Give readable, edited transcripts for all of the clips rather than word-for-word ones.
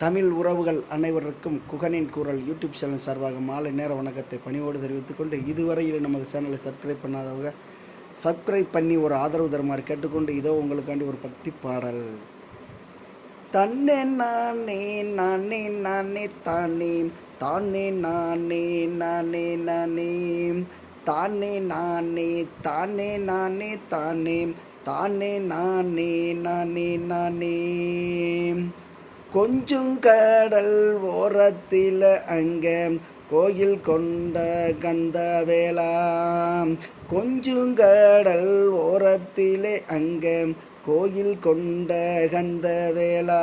தமிழ் உறவுகள் அனைவருக்கும் குகனின் குரல் யூடியூப் சேனல் சார்பாக மாலை நேர வணக்கத்தை பணியோடு தெரிவித்துக் கொண்டு, இதுவரையில் நமது சேனலை சப்ஸ்கிரைப் பண்ணாதவங்க சப்ஸ்கிரைப் பண்ணி ஒரு ஆதரவு தருமாறு கேட்டுக்கொண்டு, இதோ உங்களுக்காண்டி ஒரு பக்தி பாடல். தன்னே நானே நானே நானே தானே தானே நானே நானே நானே தானே நானே தானே நானே தானே தானே நானே நானே நானே. கொஞ்சம் கடல் ஓரத்தில் அங்கே கோயில் கொண்ட கந்தவேலா, கொஞ்சம் கடல் ஓரத்திலே அங்கே கோயில் கொண்ட கந்தவேலா,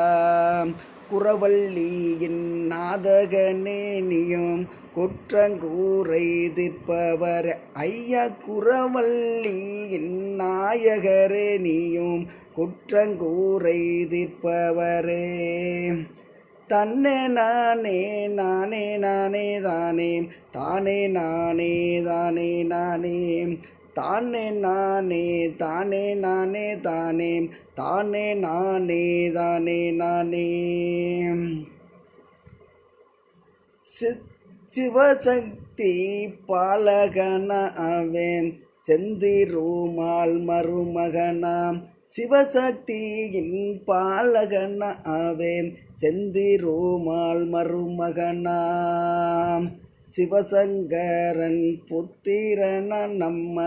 குறவள்ளியின் நாதகனே நீயும் குற்றங்கூரை தீர்ப்பவர் ஐயா, குறவள்ளியின் நாயகரே நீயும் குற்றங்கூரை தீர்ப்பவரே. தன்னே நானே நானே நானே தானே தானே நானே தானே நானே தானே நானே தானே நானே தானே தானே நானே தானே நானே. சிவசக்தி பாலகன அவன் செந்திருமால் மருமகனாம், சிவசக்தியின் பாலகன அவன் செந்திருமால் மருமகனாம், சிவசங்கரன் புத்திரன நம்ம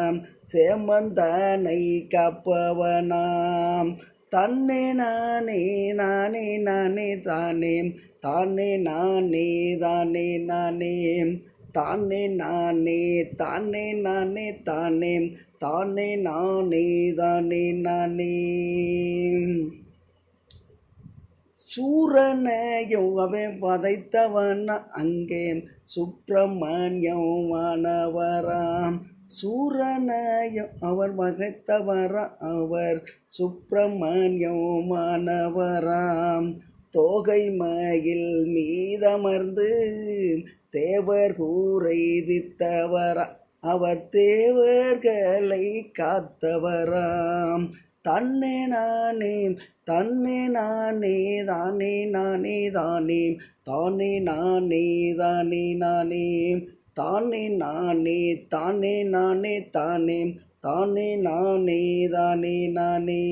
சேமந்தனை காப்பவனாம். தன்னே நானே நானே நானே தானே தானே நானே தானே நானே தானே நானே தானே நானே தானே தானே நானே தானே நானே. சூரனையும் அவன் பதைத்தவன அங்கே சுப்பிரமணியம் வானவராம், சூரனையும் அவர் வகைத்தவர அவர் சுப்பிரமணியம் வானவராம். தோகை மயில் மீதமர்ந்து தேவர் கூரை தித்தவர அவர் தேவர்களை காத்தவராம். தன்னே நானே தன்னே நானே தானே நானே தானே தானே நானே தானே நானே தானே நானே தானே நானே தானே தானே நானே தானே நானே.